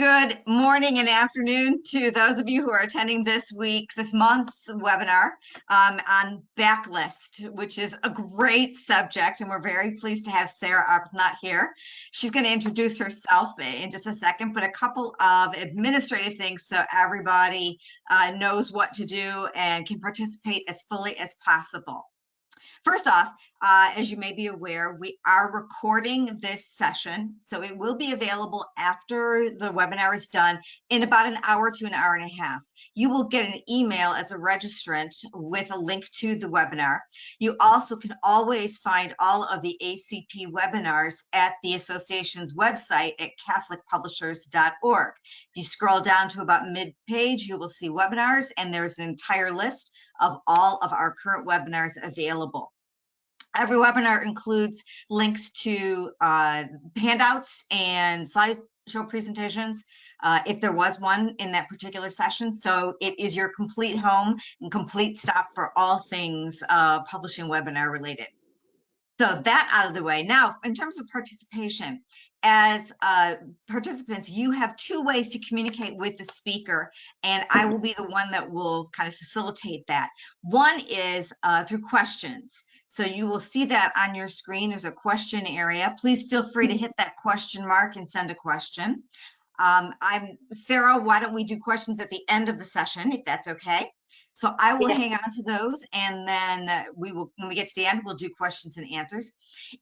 Good morning and afternoon to those of you who are attending this month's webinar on Backlist, which is a great subject, and we're very pleased to have Sarah Arbuthnot here. She's going to introduce herself in just a second, but a couple of administrative things so everybody knows what to do and can participate as fully as possible. First off, as you may be aware, we are recording this session, so it will be available after the webinar is done in about an hour to an hour and a half. You will get an email as a registrant with a link to the webinar. You also can always find all of the ACP webinars at the association's website at catholicpublishers.org. If you scroll down to about mid-page, you will see webinars, and there's an entire list of all of our current webinars available. Every webinar includes links to handouts and slideshow presentations, if there was one in that particular session. So it is your complete home and complete stop for all things publishing webinar related. So that out of the way. Now, in terms of participation, as participants, you have two ways to communicate with the speaker, and I will be the one that will kind of facilitate that. One is through questions. So you will see that on your screen. There's a question area. Please feel free to hit that question mark and send a question. Sarah, why don't we do questions at the end of the session, if that's okay? So I will hang on to those, and then when we get to the end, we'll do questions and answers.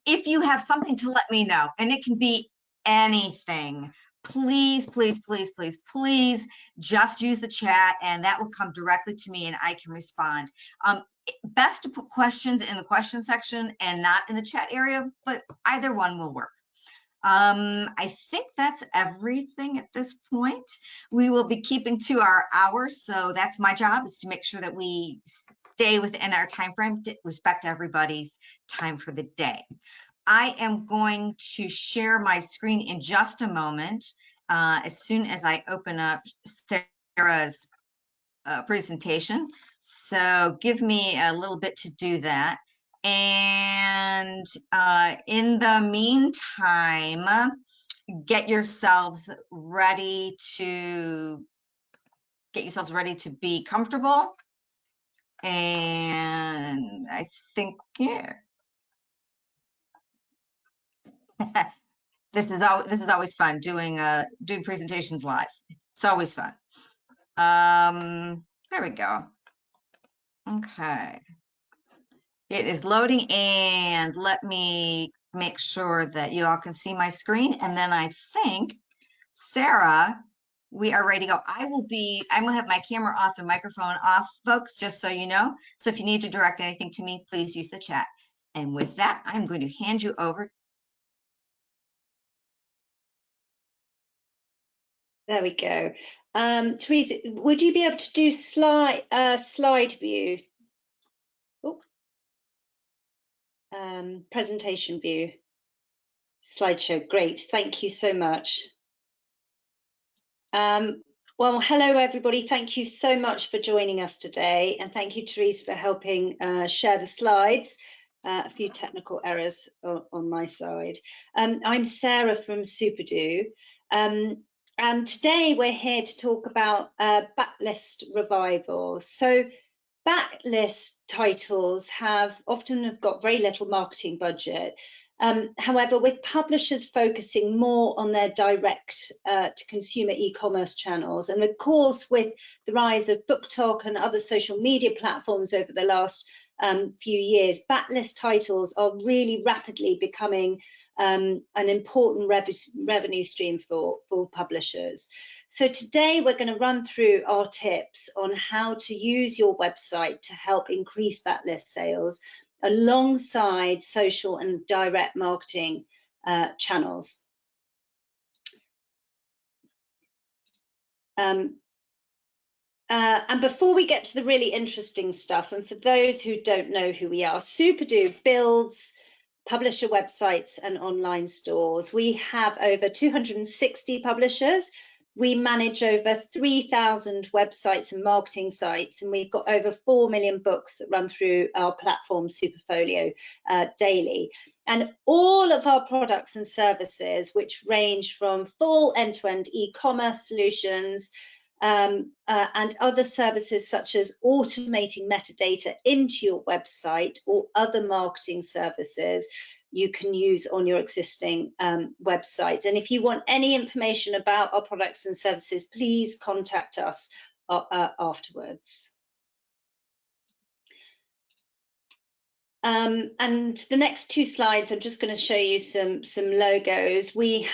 If you have something to let me know, and it can be anything, please, please, please, please, please just use the chat, and that will come directly to me and I can respond. Best to put questions in the question section and not in the chat area, but either one will work. I think that's everything at this point. We will be keeping to our hours, so that's my job, is to make sure that we stay within our time frame to respect everybody's time for the day. I am going to share my screen in just a moment, as soon as I open up Sarah's presentation. So give me a little bit to do that. And in the meantime, get yourselves ready to be comfortable. And I think, yeah, this is always fun doing presentations live. It's always fun. There we go. Okay. It is loading, and let me make sure that you all can see my screen. And then I think, Sarah, we are ready to go. I will have my camera off and microphone off, folks, just so you know. So if you need to direct anything to me, please use the chat. And with that, I'm going to hand you over. There we go. Teresa, would you be able to do slide view? Presentation view, slideshow. Great, thank you so much. Well, hello everybody. Thank you so much for joining us today, and thank you, Teresa, for helping share the slides. A few technical errors on my side. I'm Sarah from Supadu, and today we're here to talk about Backlist Revival. So backlist titles often have got very little marketing budget. However, with publishers focusing more on their direct to consumer e-commerce channels, and of course with the rise of BookTok and other social media platforms over the last few years, backlist titles are really rapidly becoming an important revenue stream for publishers. So today we're going to run through our tips on how to use your website to help increase backlist sales alongside social and direct marketing channels. And before we get to the really interesting stuff, and for those who don't know who we are, Supadu builds publisher websites and online stores. We have over 260 publishers We manage over 3,000 websites and marketing sites, and we've got over 4 million books that run through our platform Superfolio daily. And all of our products and services, which range from full end-to-end e-commerce solutions and other services such as automating metadata into your website or other marketing services, you can use on your existing websites. And if you want any information about our products and services, please contact us afterwards. And the next 2 slides, I'm just going to show you some logos. We're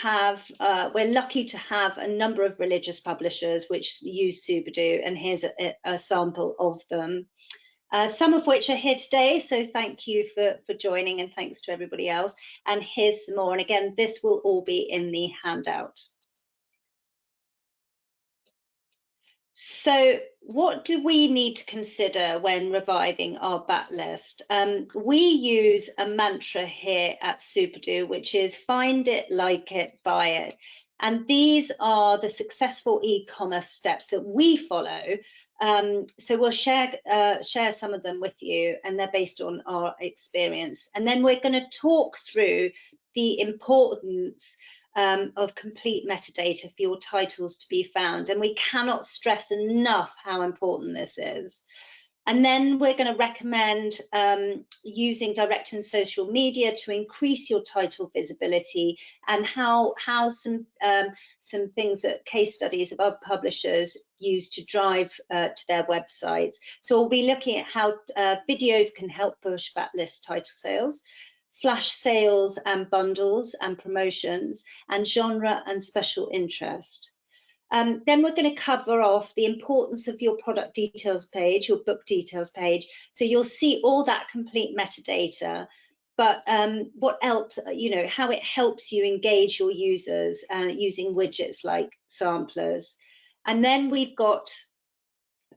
lucky to have a number of religious publishers which use Supadu, and here's a sample of them. Some of which are here today, so thank you for joining, and thanks to everybody else. And here's some more, and again, this will all be in the handout. So what do we need to consider when reviving our backlist? We use a mantra here at Supadu, which is find it, like it, buy it. And these are the successful e-commerce steps that we follow. So we'll share some of them with you, and they're based on our experience. And then we're going to talk through the importance of complete metadata for your titles to be found. And we cannot stress enough how important this is. And then we're going to recommend using direct and social media to increase your title visibility, and how some things that case studies of other publishers use to drive to their websites. So we'll be looking at how videos can help push backlist title sales, flash sales and bundles and promotions, and genre and special interest. Then we're going to cover off the importance of your product details page, your book details page. So you'll see all that complete metadata, but what else, how it helps you engage your users using widgets like samplers. And then we've got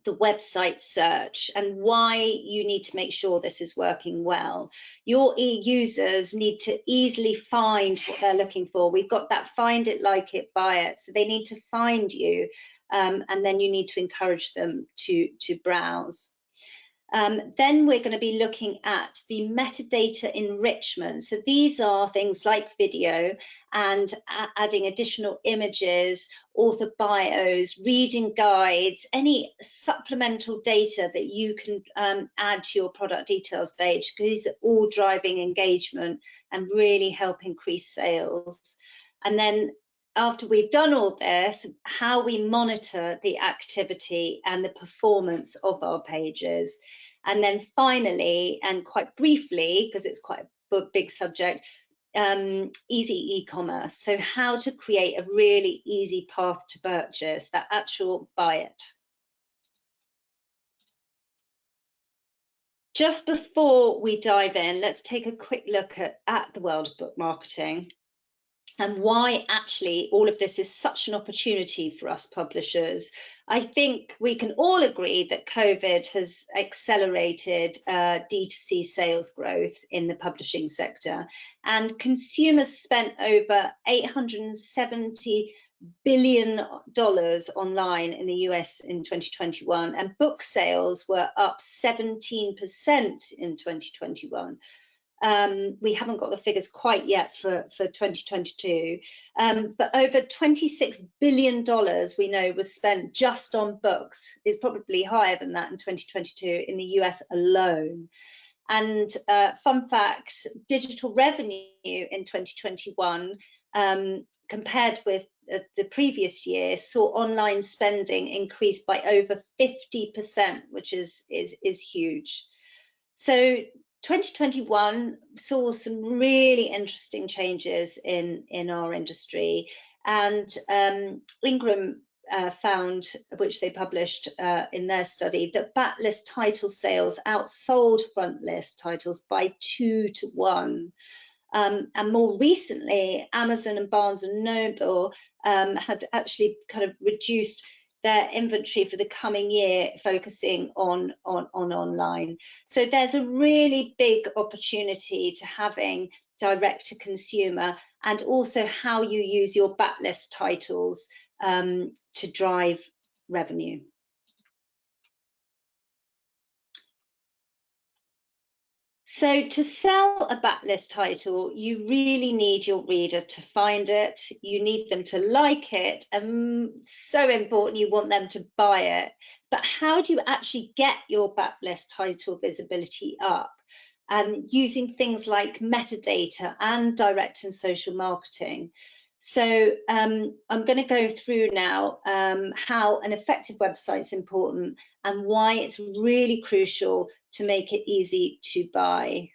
the website search and why you need to make sure this is working well. Your users need to easily find what they're looking for. We've got that find it, like it, buy it. So they need to find you, and then you need to encourage them to browse. Then we're going to be looking at the metadata enrichment. So these are things like video and adding additional images, author bios, reading guides, any supplemental data that you can add to your product details page, because these are all driving engagement and really help increase sales. And then after we've done all this, how we monitor the activity and the performance of our pages. And then finally, and quite briefly, because it's quite a big subject, easy e-commerce. So how to create a really easy path to purchase, that actual buy it. Just before we dive in, let's take a quick look at the world of book marketing, and why actually all of this is such an opportunity for us publishers. I think we can all agree that COVID has accelerated D2C sales growth in the publishing sector, and consumers spent over $870 billion online in the US in 2021, and book sales were up 17% in 2021. We haven't got the figures quite yet for 2022, but over $26 billion we know was spent just on books. It's probably higher than that in 2022 in the US alone. And fun fact, digital revenue in 2021 compared with the previous year saw online spending increase by over 50%, which is huge. So 2021 saw some really interesting changes in our industry, and Ingram found, which they published in their study, that backlist title sales outsold frontlist titles by 2 to 1. And more recently, Amazon and Barnes and Noble had actually kind of reduced their inventory for the coming year, focusing on online. So there's a really big opportunity to having direct to consumer, and also how you use your backlist titles to drive revenue. So to sell a backlist title, you really need your reader to find it. You need them to like it, and so important, you want them to buy it. But how do you actually get your backlist title visibility up? And using things like metadata and direct and social marketing. So I'm going to go through now how an effective website is important and why it's really crucial to make it easy to buy.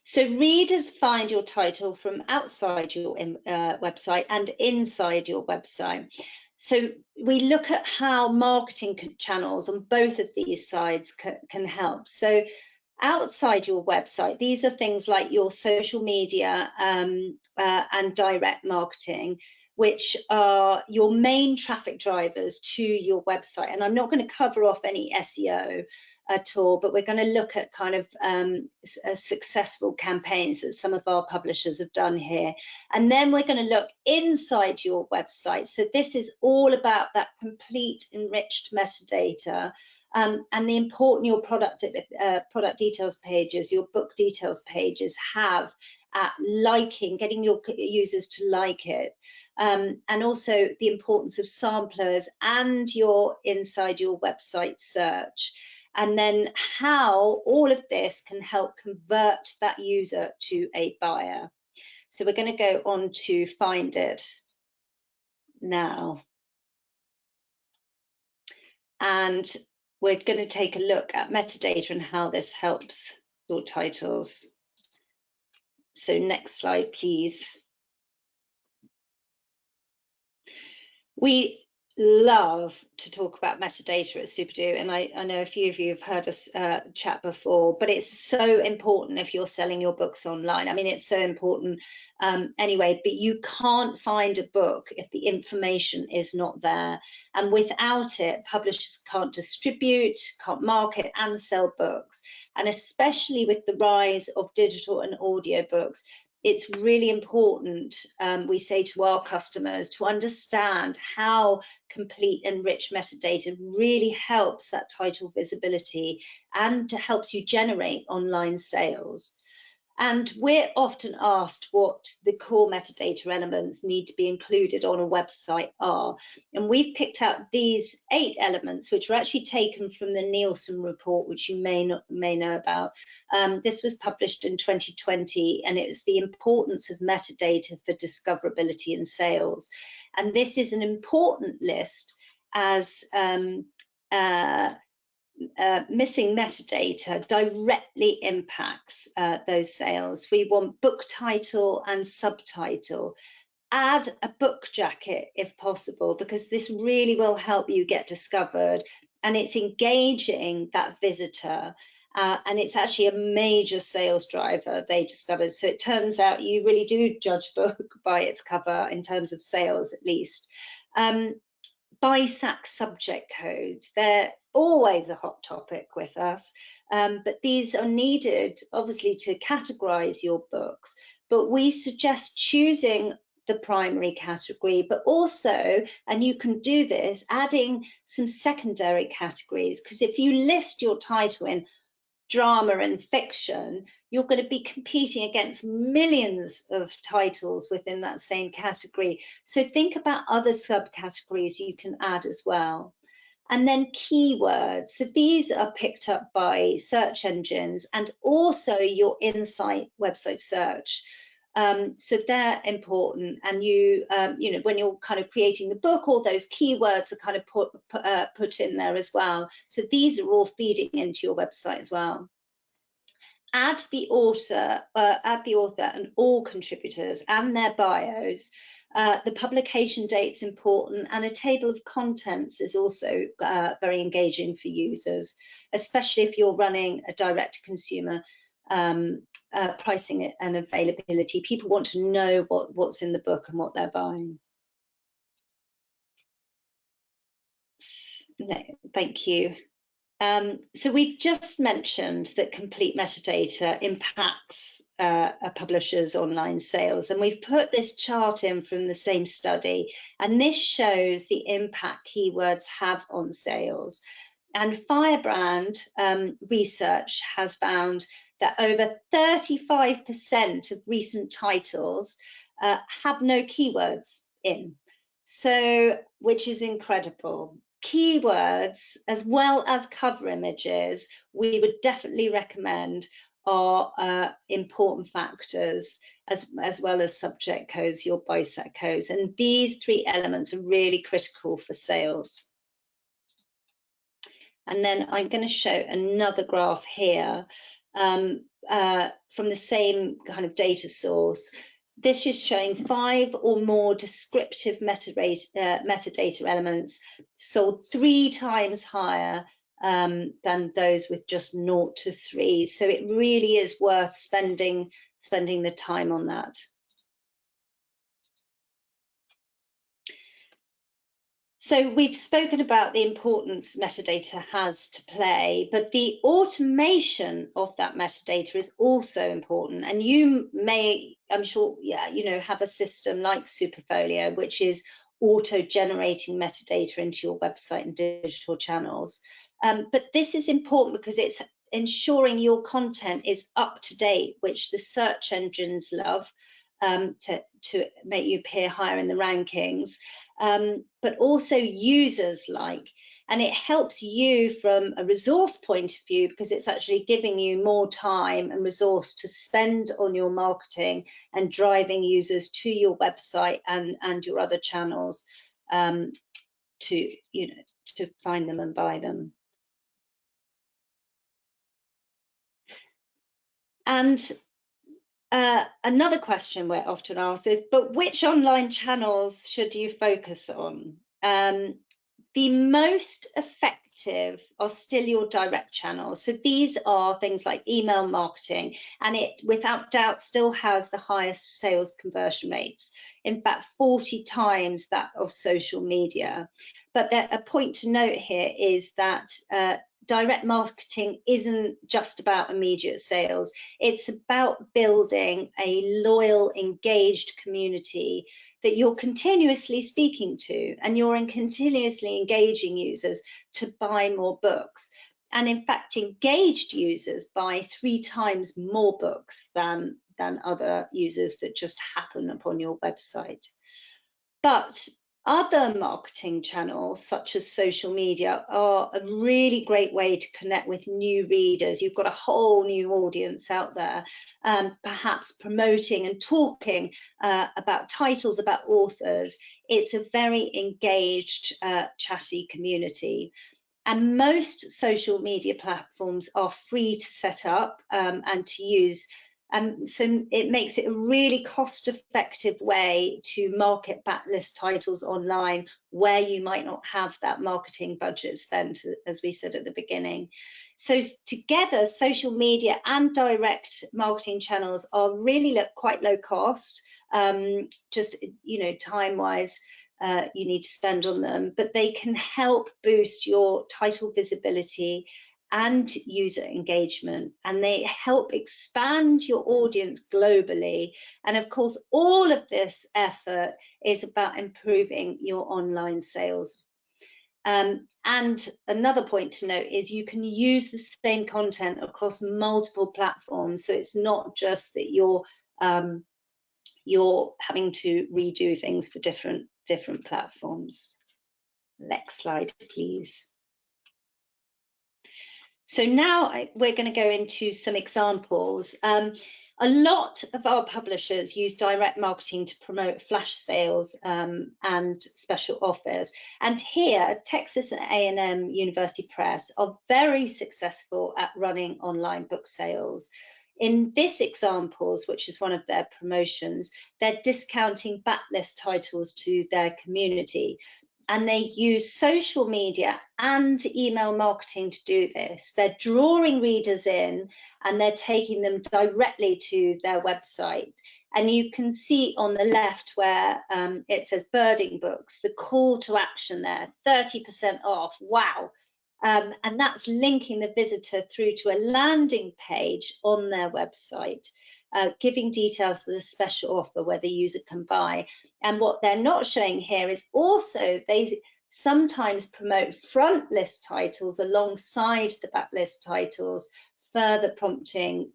So readers find your title from outside your website and inside your website. So we look at how marketing channels on both of these sides can help. So outside your website, these are things like your social media and direct marketing, which are your main traffic drivers to your website. And I'm not going to cover off any SEO at all, but we're going to look at kind of successful campaigns that some of our publishers have done here. And then we're going to look inside your website. So this is all about that complete enriched metadata. And the important your product details pages, your book details pages have at liking, getting your users to like it. And also the importance of samplers and your inside your website search. And then how all of this can help convert that user to a buyer. So we're going to go on to find it now. And we're going to take a look at metadata and how this helps your titles. So next slide, please. We love to talk about metadata at Supadu, and I know a few of you have heard us chat before, but it's so important if you're selling your books online. I mean, it's so important anyway, but you can't find a book if the information is not there. And without it, publishers can't distribute, can't market and sell books. And especially with the rise of digital and audio books, it's really important, we say to our customers, to understand how complete and rich metadata really helps that title visibility and helps you generate online sales. And we're often asked what the core metadata elements need to be included on a website are. And we've picked out these 8 elements, which were actually taken from the Nielsen report, which you may know about. This was published in 2020, and it was the importance of metadata for discoverability and sales. And this is an important list as missing metadata directly impacts those sales. We want book title and subtitle. Add a book jacket if possible, because this really will help you get discovered, and it's engaging that visitor. And it's actually a major sales driver, they discovered. So it turns out you really do judge a book by its cover in terms of sales, at least. BISAC subject codes, they're always a hot topic with us, but these are needed obviously to categorize your books, but we suggest choosing the primary category, but also, and you can do this, adding some secondary categories, because if you list your title in drama and fiction, you're going to be competing against millions of titles within that same category. So think about other subcategories you can add as well. And then keywords. So these are picked up by search engines and also your insight website search. So they're important, and you know, when you're kind of creating the book, all those keywords are kind of put in there as well. So these are all feeding into your website as well. Add the author and all contributors and their bios. The publication date's important, and a table of contents is also very engaging for users, especially if you're running a direct-to-consumer pricing and availability. People want to know what's in the book and what they're buying. No, thank you. So we've just mentioned that complete metadata impacts a publisher's online sales. And we've put this chart in from the same study, and this shows the impact keywords have on sales. And Firebrand research has found that over 35% of recent titles have no keywords in, so which is incredible. Keywords as well as cover images, we would definitely recommend, are important factors, as well as subject codes, your bisect codes, and these three elements are really critical for sales. And then I'm going to show another graph here from the same kind of data source. This is showing 5 or more descriptive metadata elements sold 3 times higher than those with just 0 to 3. So it really is worth spending the time on that. So we've spoken about the importance metadata has to play, but the automation of that metadata is also important. And you may, I'm sure, yeah, you know, have a system like Superfolio, which is auto-generating metadata into your website and digital channels. But this is important because it's ensuring your content is up to date, which the search engines love, to make you appear higher in the rankings. But also users like, and it helps you from a resource point of view because it's actually giving you more time and resource to spend on your marketing and driving users to your website and your other channels to find them and buy them. And another question we're often asked is, but which online channels should you focus on? The most effective are still your direct channels. So these are things like email marketing, and it without doubt still has the highest sales conversion rates. In fact, 40 times that of social media. But a point to note here is that direct marketing isn't just about immediate sales. It's about building a loyal, engaged community that you're continuously speaking to, and you're continuously engaging users to buy more books. And in fact, engaged users buy 3 times more books than other users that just happen upon your website. But other marketing channels, such as social media, are a really great way to connect with new readers. You've got a whole new audience out there, perhaps promoting and talking about titles, about authors. It's a very engaged, chatty community. And most social media platforms are free to set up and to use. So it makes it a really cost-effective way to market backlist titles online where you might not have that marketing budget spent, as we said at the beginning. So together, social media and direct marketing channels are really quite low cost, just, you know, time-wise. You need to spend on them, but they can help boost your title visibility and user engagement, and they help expand your audience globally. And of course, all of this effort is about improving your online sales. And another point to note is you can use the same content across multiple platforms, so it's not just that you're having to redo things for different platforms. Next slide, please. So now we're going to go into some examples. A lot of our publishers use direct marketing to promote flash sales and special offers. And here, Texas A&M University Press are very successful at running online book sales. In this examples, which is one of their promotions, they're discounting backlist titles to their community. And they use social media and email marketing to do this. They're drawing readers in and they're taking them directly to their website. And you can see on the left where it says birding books, the call to action there, 30% off, wow. And that's linking the visitor through to a landing page on their website. giving details of the special offer where the user can buy. And what they're not showing here is also they sometimes promote front list titles alongside the backlist titles, further prompting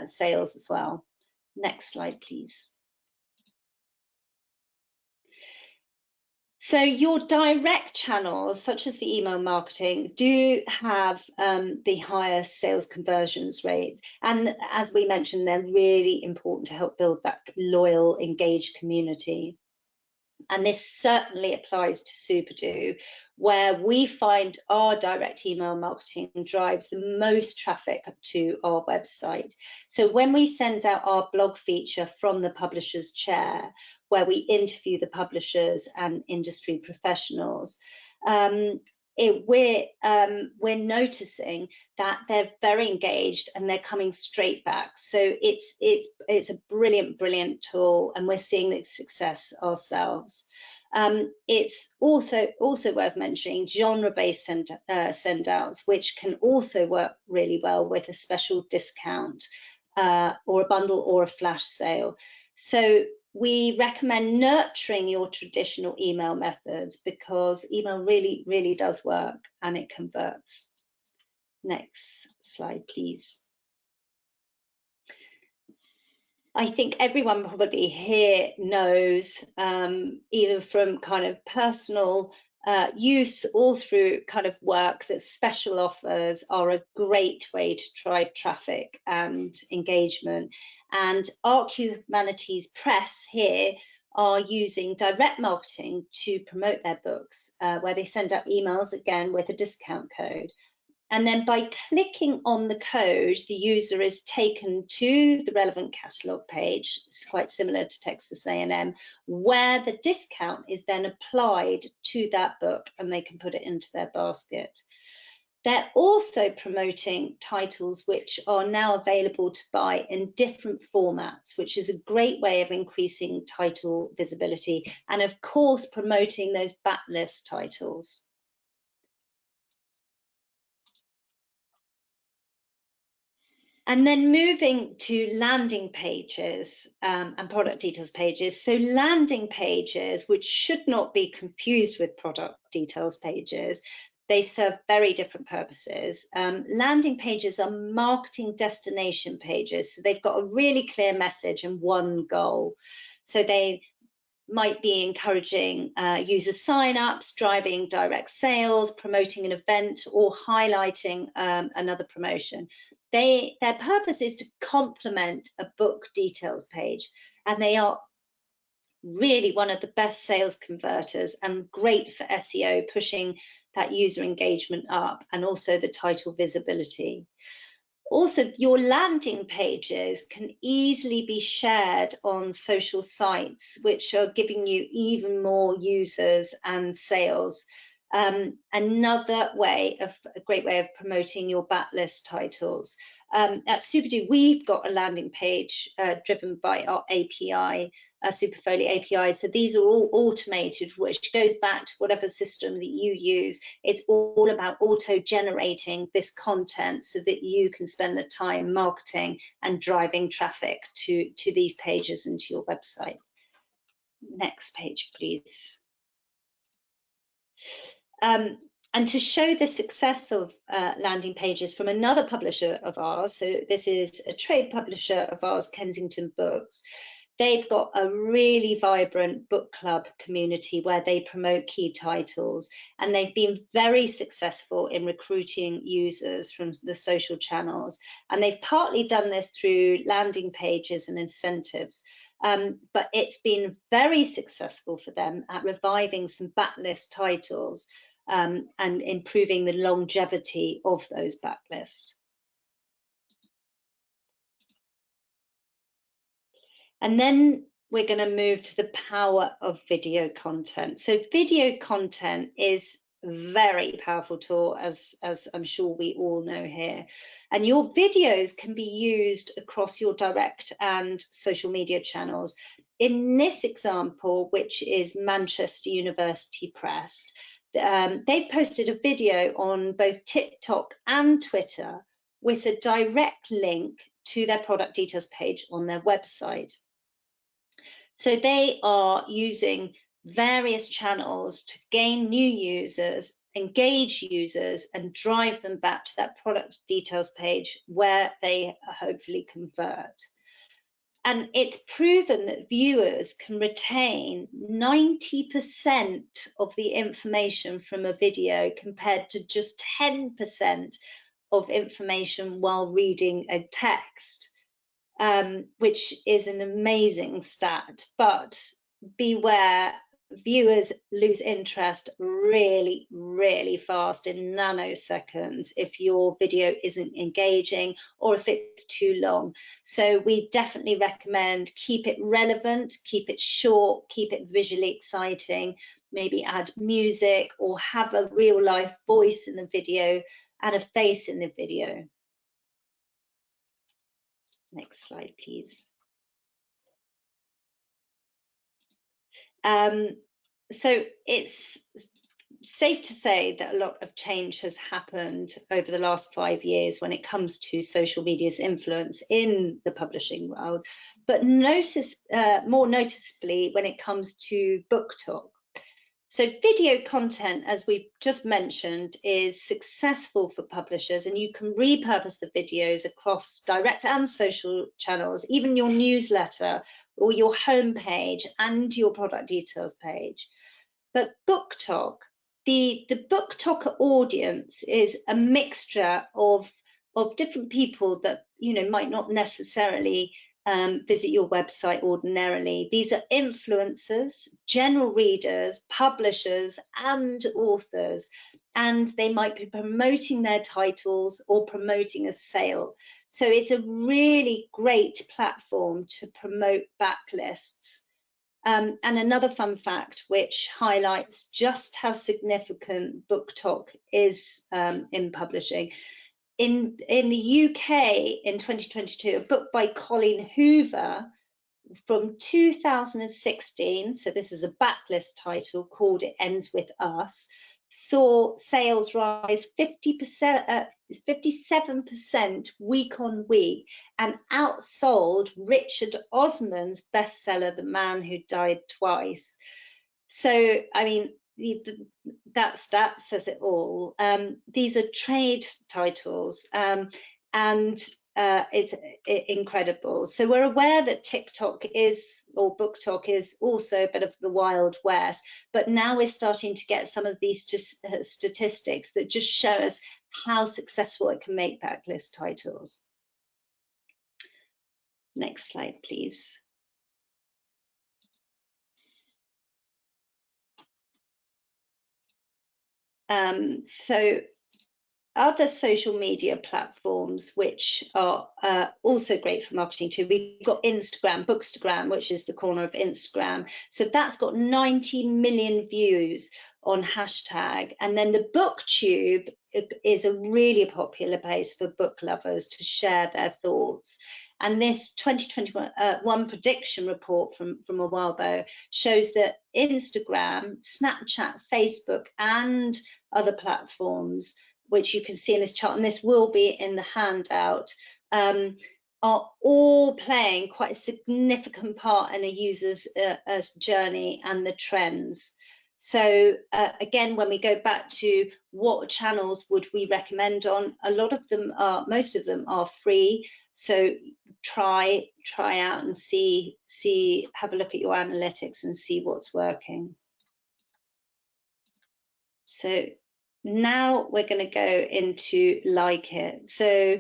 sales as well. Next slide, please. So your direct channels, such as the email marketing, do have the highest sales conversions rates. And as we mentioned, they're really important to help build that loyal, engaged community. And this certainly applies to Supadu, where we find our direct email marketing drives the most traffic to our website. So when we send out our blog feature from the publisher's chair, where we interview the publishers and industry professionals, we're noticing that they're very engaged and they're coming straight back. So it's a brilliant tool, and we're seeing its success ourselves. It's also worth mentioning genre-based send-outs, which can also work really well with a special discount or a bundle or a flash sale. So we recommend nurturing your traditional email methods because email really does work and it converts. Next slide, please. I think everyone probably here knows, either from kind of personal use or through kind of work, that special offers are a great way to drive traffic and engagement. And Arc Humanities Press here are using direct marketing to promote their books, where they send out emails again with a discount code. And then by clicking on the code, the user is taken to the relevant catalogue page. It's quite similar to Texas A&M, where the discount is then applied to that book and they can put it into their basket. They're also promoting titles which are now available to buy in different formats, which is a great way of increasing title visibility and, of course, promoting those backlist titles. And then moving to landing pages and product details pages. So landing pages, which should not be confused with product details pages, they serve very different purposes. Landing pages are marketing destination pages. So they've got a really clear message and one goal. So they might be encouraging user sign-ups, driving direct sales, promoting an event, or highlighting another promotion. Their purpose is to complement a book details page, and they are really one of the best sales converters and great for SEO, pushing that user engagement up and also the title visibility. Also, your landing pages can easily be shared on social sites, which are giving you even more users and sales. Another great way of promoting your backlist titles. At Supadu, we've got a landing page driven by our API, Superfolio API. So these are all automated, which goes back to whatever system that you use. It's all about auto-generating this content so that you can spend the time marketing and driving traffic to these pages and to your website. Next page, please. And to show the success of landing pages from another publisher of ours, so this is a trade publisher of ours, Kensington Books. They've got a really vibrant book club community where they promote key titles, and they've been very successful in recruiting users from the social channels. And they've partly done this through landing pages and incentives. But it's been very successful for them at reviving some backlist titles and improving the longevity of those backlists. And then we're going to move to the power of video content. So video content is a very powerful tool, as I'm sure we all know here. And your videos can be used across your direct and social media channels. In this example, which is Manchester University Press, they've posted a video on both TikTok and Twitter with a direct link to their product details page on their website. So they are using various channels to gain new users, engage users, and drive them back to that product details page where they hopefully convert. And it's proven that viewers can retain 90% of the information from a video compared to just 10% of information while reading a text, which is an amazing stat. But beware, viewers lose interest really, really fast in nanoseconds if your video isn't engaging or if it's too long. So we definitely recommend keep it relevant, keep it short, keep it visually exciting, maybe add music or have a real life voice in the video and a face in the video. Next slide, please. So it's safe to say that a lot of change has happened over the last 5 years when it comes to social media's influence in the publishing world, but more noticeably when it comes to book talk. So video content, as we've just mentioned, is successful for publishers, and you can repurpose the videos across direct and social channels, even your newsletter or your homepage and your product details page. But book talk, the book talk audience is a mixture of different people that might not necessarily visit your website ordinarily. These are influencers, general readers, publishers, and authors, and they might be promoting their titles or promoting a sale. So it's a really great platform to promote backlists. And another fun fact which highlights just how significant book talk is in publishing. In the UK in 2022, a book by Colleen Hoover from 2016, so this is a backlist title called It Ends With Us, saw sales rise 57% week on week and outsold Richard Osman's bestseller, The Man Who Died Twice. So, I mean, that stat says it all. These are trade titles, and it's incredible. So we're aware that TikTok or book talk is also a bit of the Wild West, but now we're starting to get some of these statistics that just show us how successful it can make backlist titles. Next slide, please. So other social media platforms which are also great for marketing too, we've got Instagram, Bookstagram, which is the corner of Instagram. So that's got 90 million views on hashtag. And then the BookTube is a really popular place for book lovers to share their thoughts. And this 2021 prediction report from a while ago shows that Instagram, Snapchat, Facebook, and other platforms, which you can see in this chart, and this will be in the handout, are all playing quite a significant part in a user's journey and the trends. So again, when we go back to what channels would we recommend on, most of them are free. So try out and have a look at your analytics and see what's working. So now we're going to go into Like It. So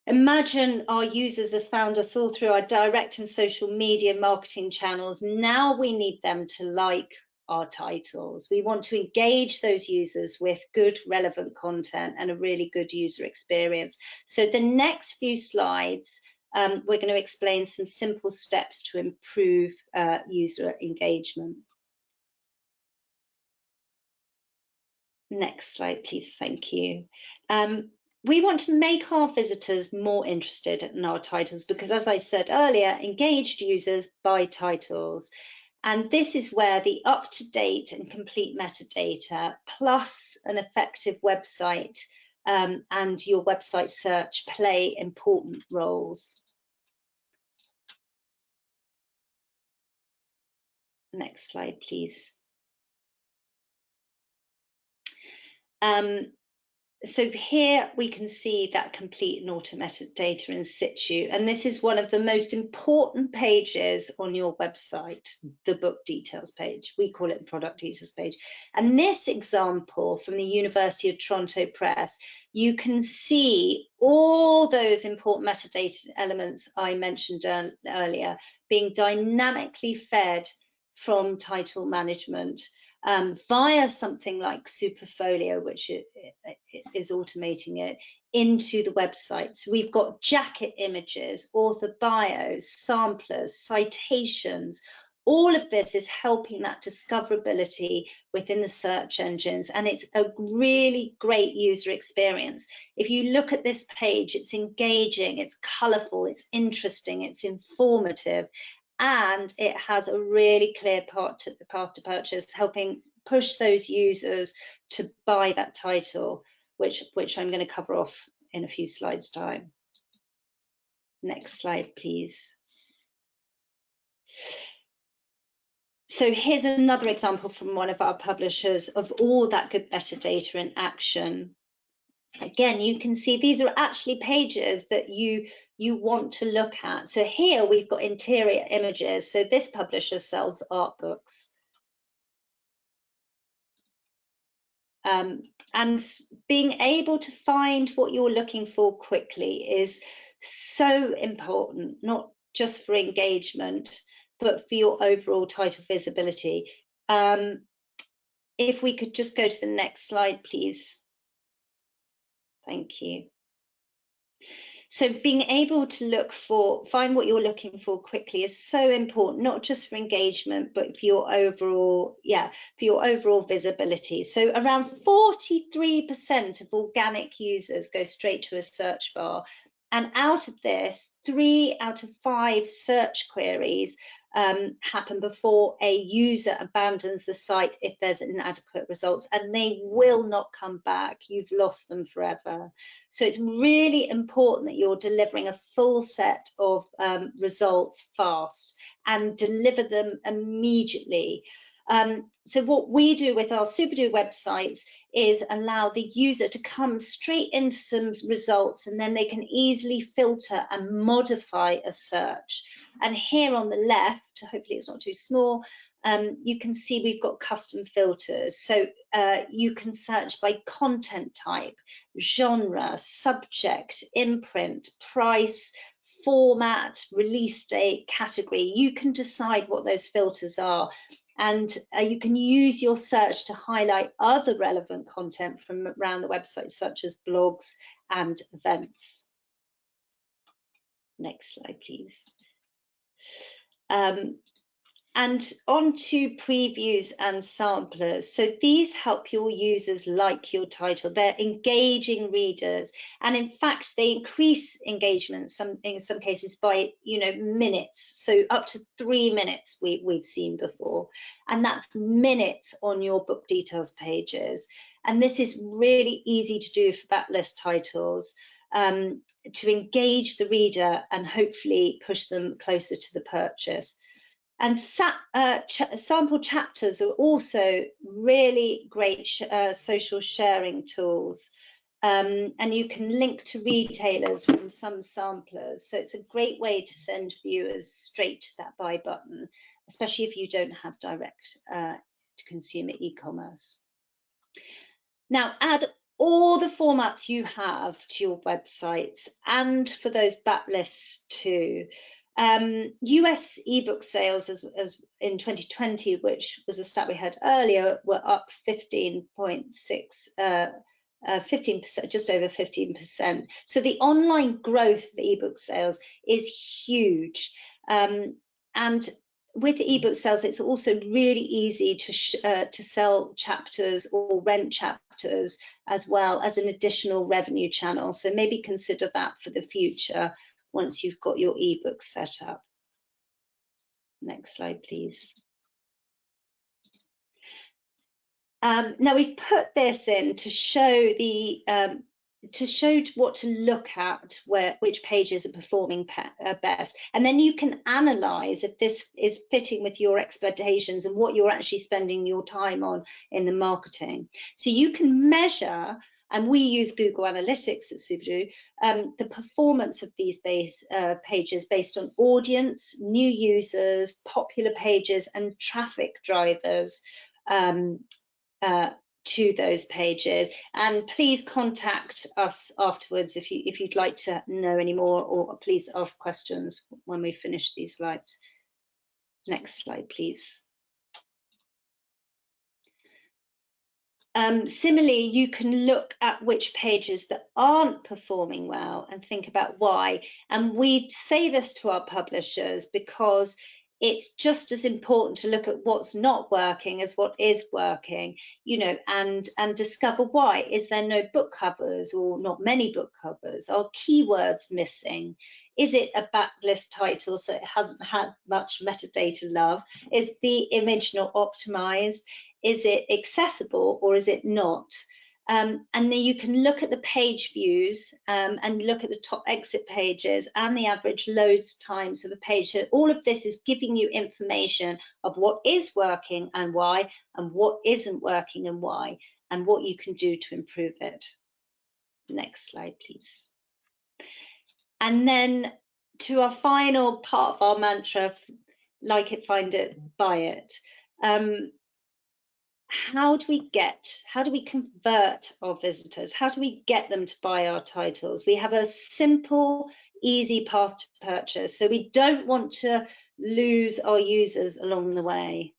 imagine our users have found us all through our direct and social media marketing channels. Now we need them to like our titles. We want to engage those users with good, relevant content and a really good user experience. So the next few slides, we're going to explain some simple steps to improve user engagement. Next slide, please. Thank you. We want to make our visitors more interested in our titles because, as I said earlier, engaged users buy titles. And this is where the up-to-date and complete metadata plus an effective website and your website search play important roles. Next slide, please. So here we can see that complete and auto metadata in situ, and this is one of the most important pages on your website, the book details page. We call it the product details page. And this example from the University of Toronto Press, you can see all those important metadata elements I mentioned earlier being dynamically fed from title management via something like Superfolio, which is automating it, into the website. So we've got jacket images, author bios, samplers, citations. All of this is helping that discoverability within the search engines, and it's a really great user experience. If you look at this page, it's engaging, it's colourful, it's interesting, it's informative, and it has a really clear path to purchase, helping push those users to buy that title, which I'm going to cover off in a few slides' time. Next slide, please. So here's another example from one of our publishers of all that good metadata in action. Again, you can see these are actually pages that you want to look at. So here we've got interior images. So this publisher sells art books. And being able to find what you're looking for quickly is so important, not just for engagement, but for your overall title visibility. If we could just go to the next slide, please. Thank you. So being able to find what you're looking for quickly is so important, not just for engagement, but for your overall, visibility. So around 43% of organic users go straight to a search bar. And out of this, 3 out of 5 search queries happen before a user abandons the site if there's inadequate results, and they will not come back. You've lost them forever. So it's really important that you're delivering a full set of results fast and deliver them immediately. So what we do with our Supadu websites is allow the user to come straight into some results, and then they can easily filter and modify a search. And here on the left, hopefully it's not too small, you can see we've got custom filters. So you can search by content type, genre, subject, imprint, price, format, release date, category. You can decide what those filters are. And you can use your search to highlight other relevant content from around the website, such as blogs and events. Next slide, please. And on to previews and samplers. So these help your users like your title. They're engaging readers, and in fact, they increase engagement in some cases by minutes. So up to 3 minutes we've seen before, and that's minutes on your book details pages. And this is really easy to do for backlist titles to engage the reader and hopefully push them closer to the purchase. And sample chapters are also really great social sharing tools. And you can link to retailers from some samplers. So it's a great way to send viewers straight to that buy button, especially if you don't have direct to consumer e-commerce. Now, add all the formats you have to your websites, and for those backlists too. US ebook sales as in 2020, which was a stat we had earlier, were up 15%, just over 15%. So the online growth of ebook sales is huge. And with ebook sales, it's also really easy to sell chapters or rent chapters as well as an additional revenue channel. So maybe consider that for the future once you've got your ebook set up. Next slide, please. Now we've put this in to show the to show what to look at, which pages are performing best, and then you can analyze if this is fitting with your expectations and what you're actually spending your time on in the marketing. So you can measure, and we use Google Analytics at Supadu, the performance of these pages based on audience, new users, popular pages, and traffic drivers to those pages. And please contact us afterwards if you'd like to know any more, or please ask questions when we finish these slides. Next slide, please. Similarly, you can look at which pages that aren't performing well and think about why. And we say this to our publishers because it's just as important to look at what's not working as what is working, you know, and discover why. Is there no book covers or not many book covers? Are keywords missing? Is it a backlist title so it hasn't had much metadata love? Is the image not optimized? Is it accessible or is it not? And then you can look at the page views and look at the top exit pages and the average load times of a page. So all of this is giving you information of what is working and why, and what isn't working and why, and what you can do to improve it. Next slide, please. And then to our final part of our mantra, like it, find it, buy it. How do we convert our visitors? How do we get them to buy our titles? We have a simple, easy path to purchase. So we don't want to lose our users along the way.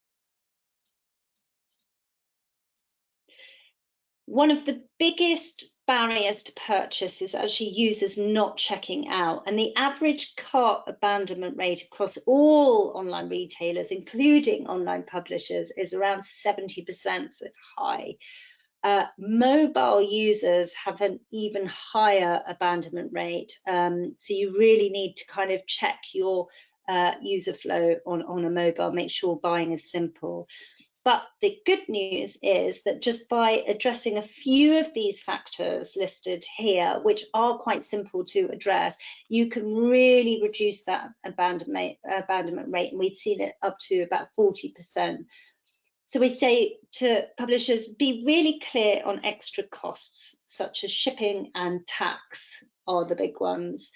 One of the biggest barriers to purchase is actually users not checking out, and the average cart abandonment rate across all online retailers, including online publishers, is around 70%, so it's high. Mobile users have an even higher abandonment rate, so you really need to kind of check your user flow on a mobile, make sure buying is simple. But the good news is that just by addressing a few of these factors listed here, which are quite simple to address, you can really reduce that abandonment rate, and we've seen it up to about 40%. So we say to publishers, be really clear on extra costs, such as shipping and tax are the big ones.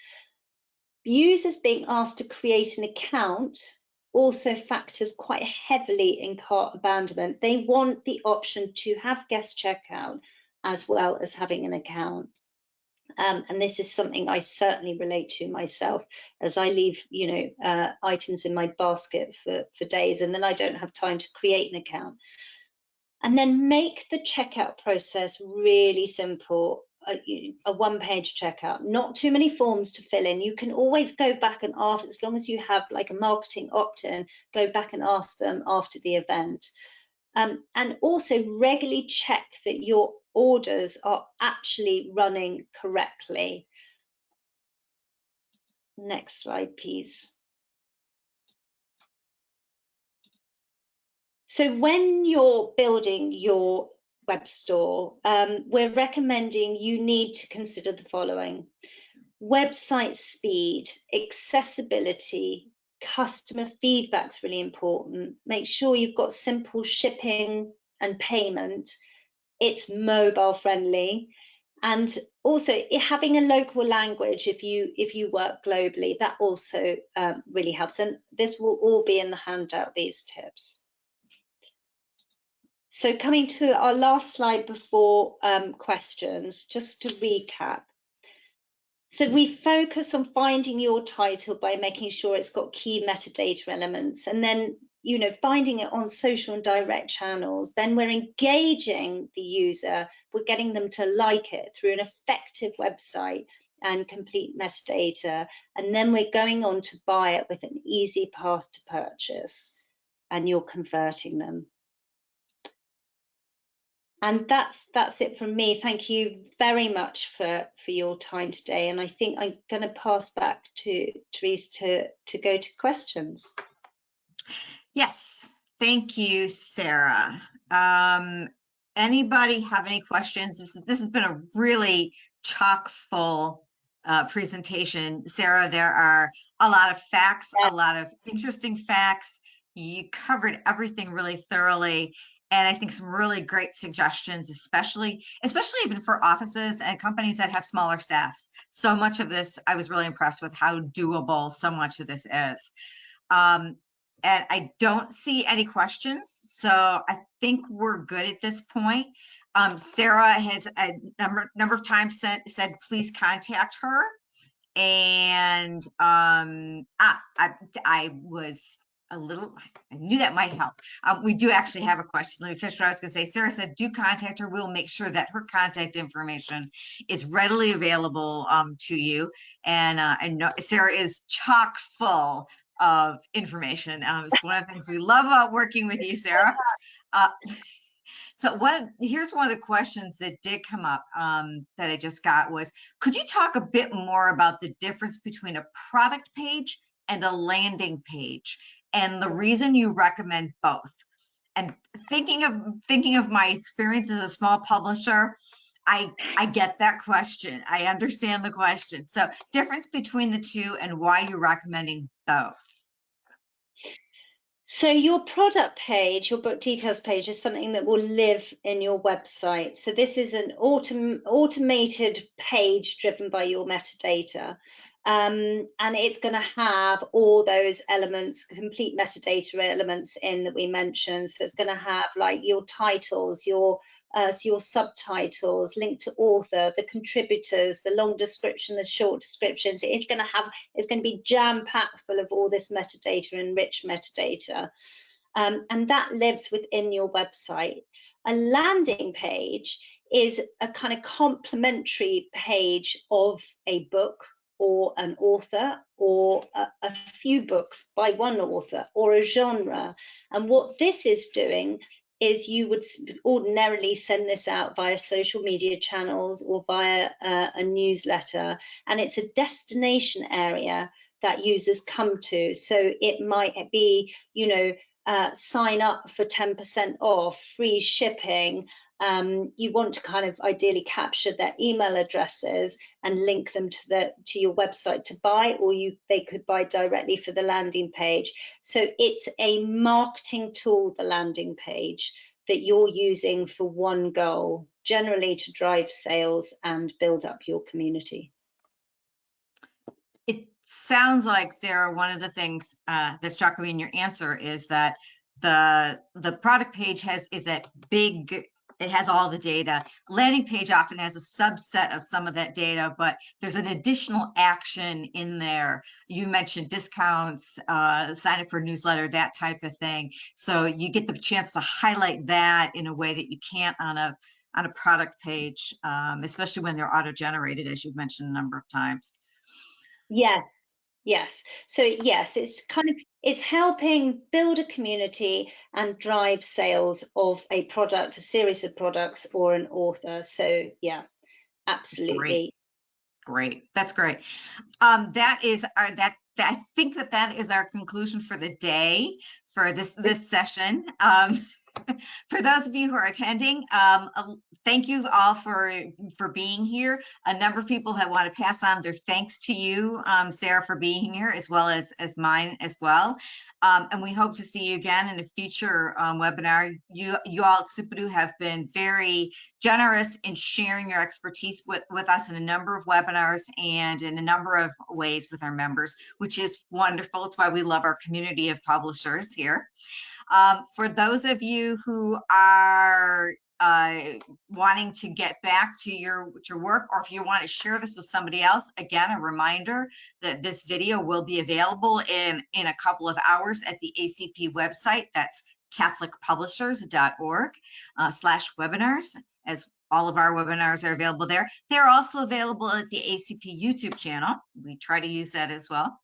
Users being asked to create an account also factors quite heavily in cart abandonment. They want the option to have guest checkout as well as having an account. And this is something I certainly relate to myself, as I leave, you know, items in my basket for days, and then I don't have time to create an account. And then make the checkout process really simple. A one-page checkout, not too many forms to fill in. You can always go back and ask, as long as you have like a marketing opt-in, go back and ask them after the event. And also regularly check that your orders are actually running correctly. Next slide, please. So when you're building your web store, we're recommending you need to consider the following: website speed, accessibility, customer feedback's really important. Make sure you've got simple shipping and payment. It's mobile friendly, and also having a local language if you work globally, that also really helps. And this will all be in the handout, these tips. So coming to our last slide before questions, just to recap. So we focus on finding your title by making sure it's got key metadata elements, and then, you know, finding it on social and direct channels. Then we're engaging the user, we're getting them to like it through an effective website and complete metadata, and then we're going on to buy it with an easy path to purchase, and you're converting them. And that's it from me. Thank you very much for your time today. And I think I'm going to pass back to Therese to go to questions. Yes, thank you, Sarah. Anybody have any questions? This has been a really chock full presentation. Sarah, there are a lot of facts, a lot of interesting facts. You covered everything really thoroughly. And I think some really great suggestions, especially even for offices and companies that have smaller staffs. So much of this, I was really impressed with how doable so much of this is. And I don't see any questions, so I think we're good at this point. Sarah has a number of times said please contact her, and I was a little, I knew that might help. We do actually have a question. Let me finish what I was going to say. Sarah said, do contact her. We'll make sure that her contact information is readily available to you. And I know Sarah is chock full of information. It's one of the things we love about working with you, Sarah. So here's one of the questions that did come up that I just got was, could you talk a bit more about the difference between a product page and a landing page and the reason you recommend both? And thinking of my experience as a small publisher, I get that question. I understand the question. So difference between the two and why you're recommending both. So your product page, your book details page, is something that will live in your website. So this is an automated page driven by your metadata. And it's going to have all those elements, complete metadata elements in that we mentioned. So it's going to have like your titles, your subtitles, link to author, the contributors, the long description, the short descriptions. It's going to be jam-packed full of all this metadata and rich metadata. And that lives within your website. A landing page is a kind of complementary page of a book or an author or a few books by one author or a genre. And what this is doing is you would ordinarily send this out via social media channels or via a newsletter, and it's a destination area that users come to. So it might be, you know, sign up for 10% off, free shipping. You want to kind of ideally capture their email addresses and link them to your website to buy, or they could buy directly for the landing page. So it's a marketing tool, the landing page, that you're using for one goal, generally to drive sales and build up your community. It sounds like, Sarah, one of the things that struck me in your answer is that the product page is that big, it has all the data. Landing page often has a subset of some of that data, but there's an additional action in there. You mentioned discounts, sign up for a newsletter, that type of thing. So you get the chance to highlight that in a way that you can't on a product page, especially when they're auto-generated, as you've mentioned a number of times. Yes. So yes, it's helping build a community and drive sales of a product, a series of products, or an author. So yeah, absolutely. Great. That's great. That is I think that is our conclusion for the day for this session. For those of you who are attending, thank you all for being here. A number of people that want to pass on their thanks to you, Sarah, for being here, as well as mine as well. And we hope to see you again in a future webinar. You all at Supadu have been very generous in sharing your expertise with us in a number of webinars and in a number of ways with our members, which is wonderful. It's why we love our community of publishers here. For those of you who are wanting to get back to your work, or if you want to share this with somebody else, again, a reminder that this video will be available in a couple of hours at the ACP website. That's catholicpublishers.org/webinars, as all of our webinars are available there. They're also available at the ACP YouTube channel. We try to use that as well.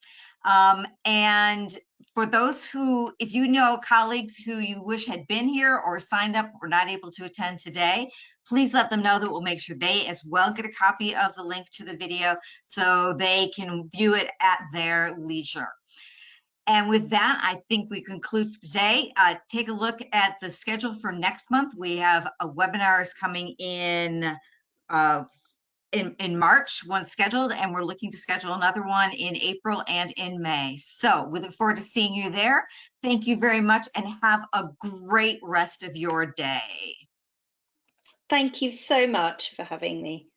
And for those who, if you know colleagues who you wish had been here or signed up or not able to attend today, please let them know that we'll make sure they as well get a copy of the link to the video so they can view it at their leisure. And with that, I think we conclude for today. Take a look at the schedule for next month. We have webinars coming in in March, one scheduled, and we're looking to schedule another one in April and in May. So we look forward to seeing you there. Thank you very much and have a great rest of your day. Thank you so much for having me.